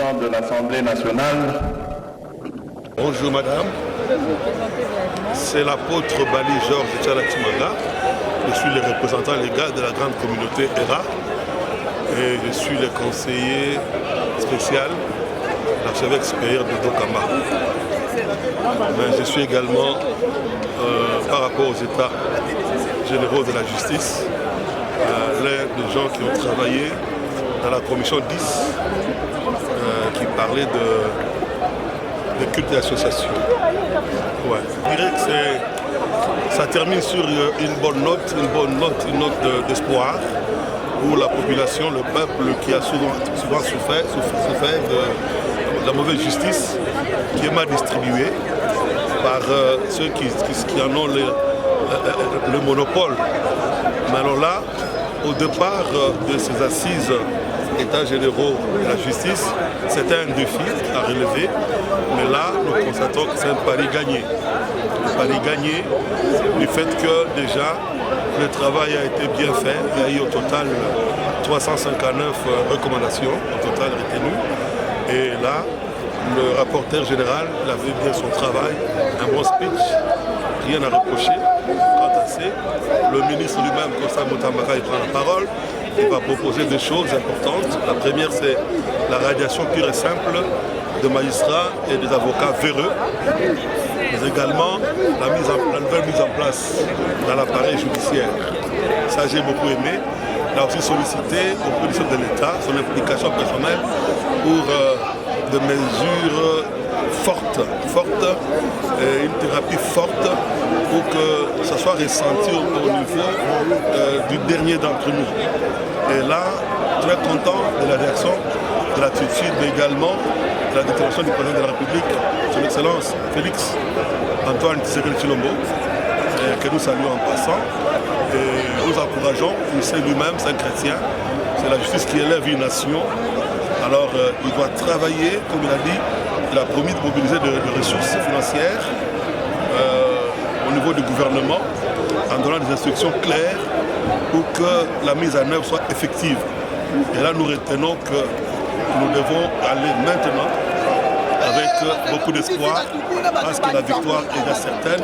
président de l'Assemblée nationale. Bonjour madame, c'est l'apôtre Bali Georges Tchalatimanga. Je suis le représentant légal de la grande communauté ERA et je suis le conseiller spécial de l'archevêque supérieur de Dokamba. Mais je suis également, par rapport aux états généraux de la justice, l'un des gens qui ont travaillé dans la commission 10 qui parlait de culte et d'association. Ouais. Je dirais que ça termine sur une bonne note, une note d'espoir pour la population, le peuple qui a souvent souffert de la mauvaise justice qui est mal distribuée par ceux qui en ont le monopole. Mais alors là, au départ de ces assises États généraux de la justice, c'était un défi à relever, mais là, nous constatons que c'est un pari gagné. Un pari gagné du fait que déjà, le travail a été bien fait. Il y a eu au total 359 recommandations, au total retenues. Et là, le rapporteur général, il a fait bien son travail, un bon speech, rien à reprocher. Le ministre lui-même, Kosa Mutamaka, il prend la parole. Il va proposer des choses importantes. La première, c'est la radiation pure et simple de magistrats et des avocats véreux, mais également la nouvelle mise en place dans l'appareil judiciaire. Ça, j'ai beaucoup aimé. Il a aussi sollicité au police de l'État son implication personnelle pour des mesures fortes, une thérapie forte pour que ça soit ressenti au niveau du dernier d'entre nous. Et là, très content de la réaction, de l'attitude, mais également de la déclaration du président de la République, son Excellence Félix Antoine Tshisekedi Tshilombo, que nous saluons en passant. Et nous encourageons, il sait lui-même, c'est un chrétien, c'est la justice qui élève une nation. Alors il doit travailler, comme il a dit, il a promis de mobiliser des ressources financières au niveau du gouvernement en donnant des instructions claires pour que la mise en œuvre soit effective. Et là, nous retenons que nous devons aller maintenant avec beaucoup d'espoir parce que la victoire est déjà certaine.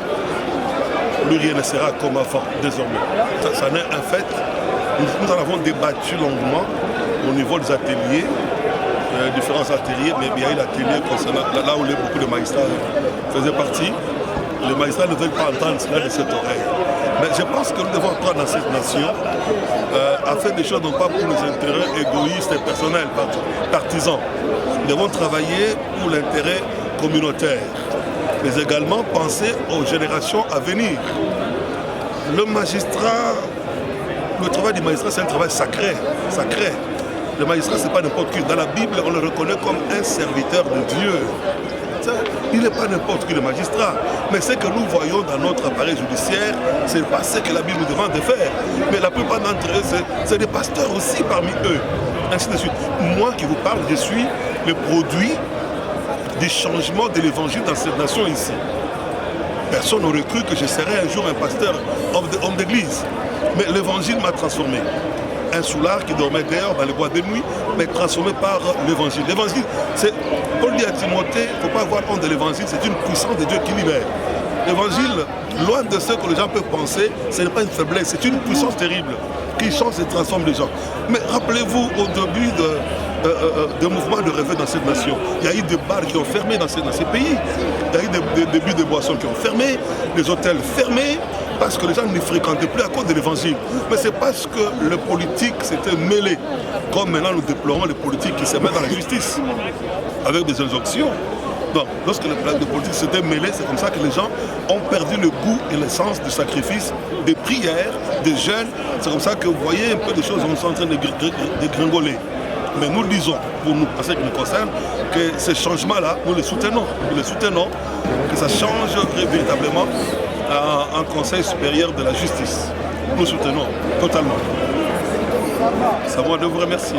Plus rien ne sera comme avant désormais. Ça n'est un fait. Nous en avons débattu longuement au niveau des ateliers, différents ateliers, mais il y a eu l'atelier concernant là où beaucoup de magistrats faisaient partie. Les magistrats ne veulent pas entendre cela de cette oreille. Mais je pense que nous devons prendre dans cette nation à faire des choses non pas pour nos intérêts égoïstes et personnels, partisans. Nous devons travailler pour l'intérêt communautaire, mais également penser aux générations à venir. Le travail du magistrat, c'est un travail sacré. Le magistrat, ce n'est pas n'importe qui. Dans la Bible, on le reconnaît comme un serviteur de Dieu. Il n'est pas n'importe qui le magistrat. Mais ce que nous voyons dans notre appareil judiciaire, ce n'est pas ce que la Bible nous demande de faire. Mais la plupart d'entre eux, c'est des pasteurs aussi parmi eux. Ainsi de suite. Moi qui vous parle, je suis le produit du changement de l'évangile dans cette nation ici. Personne n'aurait cru que je serais un jour un pasteur, homme d'église. Mais l'évangile m'a transformé. Un soulard qui dormait dehors dans les bois de nuit, mais transformé par l'évangile. L'évangile, c'est, Paul dit à Timothée, il ne faut pas avoir honte de l'évangile, c'est une puissance de Dieu qui libère. L'évangile, loin de ce que les gens peuvent penser, ce n'est pas une faiblesse, c'est une puissance terrible qui change et transforme les gens. Mais rappelez-vous, au début de mouvements de réveil dans cette nation, il y a eu des bars qui ont fermé dans ces pays, il y a eu des débuts de boissons qui ont fermé, des hôtels fermés, parce que les gens ne les fréquentaient plus à cause de l'évangile. Mais c'est parce que le politique s'était mêlé. Comme maintenant nous déplorons les politiques qui se mettent dans la justice, avec des injonctions. Donc, lorsque les politiques s'étaient mêlés, c'est comme ça que les gens ont perdu le goût et le sens du sacrifice, des prières, des jeûnes. C'est comme ça que vous voyez un peu des choses sont en train de gringoler. Mais nous disons, pour nous, en ce qui nous concerne, que ces changements-là, nous les soutenons. Nous les soutenons, que ça change véritablement un conseil supérieur de la justice. Nous soutenons totalement. C'est à moi de vous remercier.